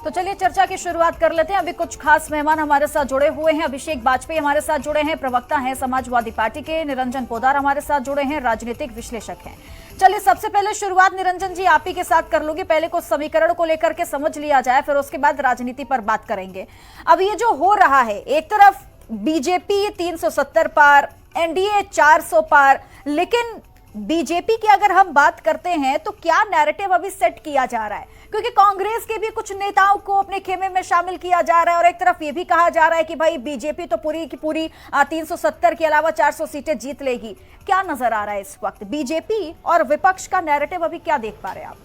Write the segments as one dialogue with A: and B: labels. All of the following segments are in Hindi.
A: तो चलिए चर्चा की शुरुआत कर लेते हैं। अभी कुछ खास मेहमान हमारे साथ जुड़े हुए हैं। अभिषेक वाजपेयी हमारे साथ जुड़े हैं, प्रवक्ता हैं समाजवादी पार्टी के। निरंजन पोदार हमारे साथ जुड़े हैं, राजनीतिक विश्लेषक हैं। चलिए सबसे पहले शुरुआत निरंजन जी आप ही के साथ कर लूंगी। पहले कुछ समीकरण को लेकर के समझ लिया जाए, फिर उसके बाद राजनीति पर बात करेंगे। अब ये जो हो रहा है, एक तरफ बीजेपी 370 पार, एनडीए 400 पार, लेकिन बीजेपी की अगर हम बात करते हैं तो क्या नैरेटिव अभी सेट किया जा रहा है? क्योंकि कांग्रेस के भी कुछ नेताओं को अपने खेमे में शामिल किया जा रहा है और एक तरफ ये भी कहा जा रहा है कि भाई बीजेपी तो पूरी की पूरी 370 के अलावा 400 सीटें जीत लेगी। क्या नजर आ रहा है इस वक्त बीजेपी और विपक्ष का नैरेटिव? अभी क्या देख पा रहे हैं आप?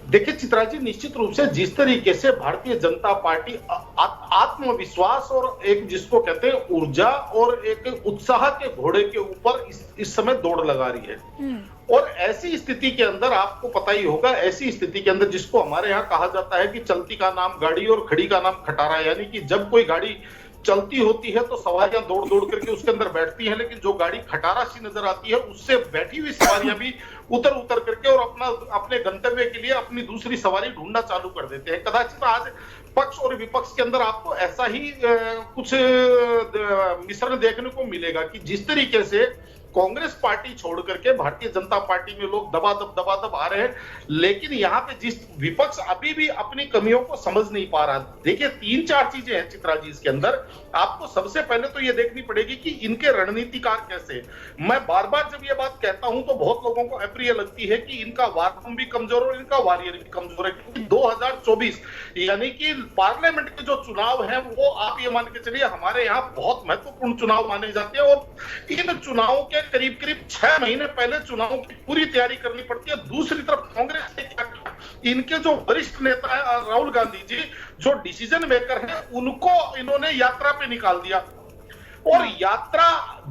B: देखिए चित्रा जी, निश्चित रूप से जिस तरीके से भारतीय जनता पार्टी आत्मविश्वास और एक जिसको कहते हैं ऊर्जा और एक उत्साह के घोड़े के ऊपर इस समय दौड़ लगा रही है। और ऐसी स्थिति के अंदर आपको पता ही होगा, ऐसी स्थिति के अंदर जिसको हमारे यहाँ कहा जाता है कि चलती का नाम गाड़ी और खड़ी का नाम खटारा, यानी कि जब कोई गाड़ी चलती होती है तो सवारियां दौड़ दौड़ करके उसके अंदर बैठती हैं, लेकिन जो गाड़ी खटारा सी नजर आती है उससे बैठी हुई सवारियां भी उतर उतर करके और अपने गंतव्य के लिए अपनी दूसरी सवारी ढूंढना चालू कर देते हैं। कदाचित आज पक्ष और विपक्ष के अंदर आपको ऐसा ही कुछ मिश्रण देखने को मिलेगा कि जिस तरीके से कांग्रेस पार्टी छोड़ करके भारतीय जनता पार्टी में लोग दबादब आ रहे हैं, लेकिन यहाँ पे जिस विपक्ष अभी भी अपनी कमियों को समझ नहीं पा रहा। देखिए 3-4 चीजें हैं चित्रा जी इसके अंदर। आपको सबसे पहले तो ये देखनी पड़ेगी कि इनके रणनीतिकार कैसे। मैं बार बार जब ये बात कहता हूं तो बहुत लोगों को अप्रिय लगती है कि इनका वार रूम भी कमजोर और इनका वॉरियर भी कमजोर है, क्योंकि 2024 यानी कि पार्लियामेंट के जो चुनाव है वो आप ये मान के चलिए हमारे यहाँ बहुत महत्वपूर्ण चुनाव माने जाते हैं और इन चुनावों के करीब 6 महीने पहले चुनावों की पूरी तैयारी करनी पड़ती है। दूसरी तरफ कांग्रेस ने क्या किया, इनके जो वरिष्ठ नेता है राहुल गांधी जी, जो डिसीजन मेकर है, उनको इन्होंने यात्रा पे निकाल दिया। और यात्रा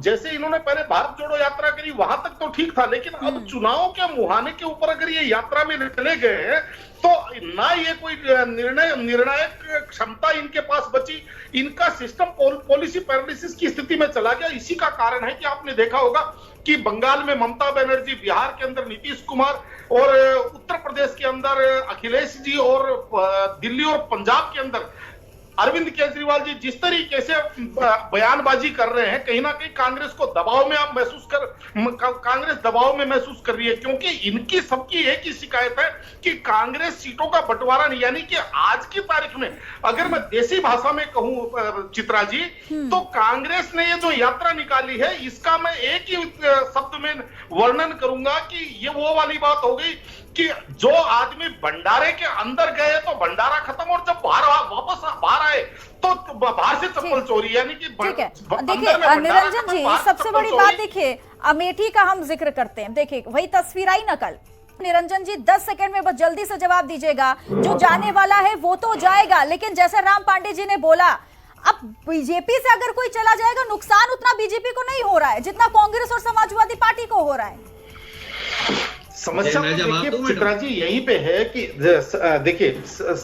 B: जैसे इन्होंने पहले भारत जोड़ो यात्रा करी, वहां तक तो ठीक था, लेकिन अब चुनाव के मुहाने के ऊपर अगर ये यात्रा में चले गए हैं तो ना ये कोई निर्णायक क्षमता इनके पास बची। इनका सिस्टम पॉलिसी पैरालिसिस की स्थिति में चला गया। इसी का कारण है कि आपने देखा होगा कि बंगाल में ममता बनर्जी, बिहार के अंदर नीतीश कुमार और उत्तर प्रदेश के अंदर अखिलेश जी और दिल्ली और पंजाब के अंदर अरविंद केजरीवाल जी जिस तरीके से बयानबाजी कर रहे हैं, कहीं ना कहीं कांग्रेस को दबाव में आप कांग्रेस दबाव में महसूस कर रही है, क्योंकि इनकी सबकी एक ही शिकायत है कि कांग्रेस सीटों का बंटवारा नहीं, यानी कि आज की तारीख में अगर मैं देसी भाषा में कहूं चित्रा जी, तो कांग्रेस ने ये जो यात्रा निकाली है इसका मैं एक ही शब्द में वर्णन करूंगा कि ये वो वाली बात हो गई कि जो आदमी भंडारे के अंदर गए तो भंडारा खत्म, और जब वापस बाहर आए तो बाहर से चप्पल चोरी, यानी कि
A: ठीक है। देखिए निरंजन जी, सबसे बड़ी बात देखिए अमेठी का हम जिक्र करते हैं। देखिए वही तस्वीर आई ना कल। निरंजन जी 10 सेकंड में बस जल्दी से जवाब दीजिएगा। जो जाने वाला है वो तो जाएगा, लेकिन जैसे राम पांडे जी ने बोला, अब बीजेपी से अगर कोई चला जाएगा नुकसान उतना बीजेपी को नहीं हो रहा है जितना कांग्रेस और समाजवादी पार्टी को हो रहा है।
B: समस्या तो देखिए चित्रा जी यहीं पे है कि देखिए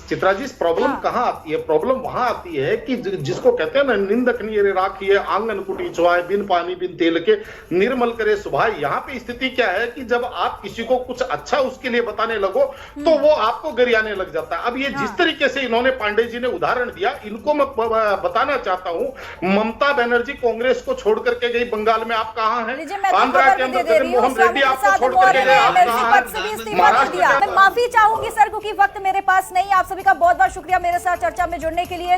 B: चित्रा जी प्रॉब्लम कहाँ आती है? प्रॉब्लम वहां आती है कि जिसको कहते हैं ना, निंदक नियरे राखिए आंगन कुटी चुहाए, बिन पानी बिन तेल के निर्मल करे सुभाए। यहाँ पे स्थिति क्या है कि जब आप किसी को कुछ अच्छा उसके लिए बताने लगो तो वो आपको गरियाने लग जाता है। अब ये जिस तरीके से इन्होंने पांडे जी ने उदाहरण दिया, इनको मैं बताना चाहता हूँ, ममता बनर्जी कांग्रेस को छोड़ करके गई बंगाल में, आप कहाँ हैं? आंध्रा के अंदर जगनमोहन रेड्डी आपको छोड़ करके गए,
A: पद से भी इस्तीफा दे दिया। मैं माफी चाहूंगी सर, क्योंकि वक्त मेरे पास नहीं। आप सभी का बहुत बहुत शुक्रिया मेरे साथ चर्चा में जुड़ने के लिए।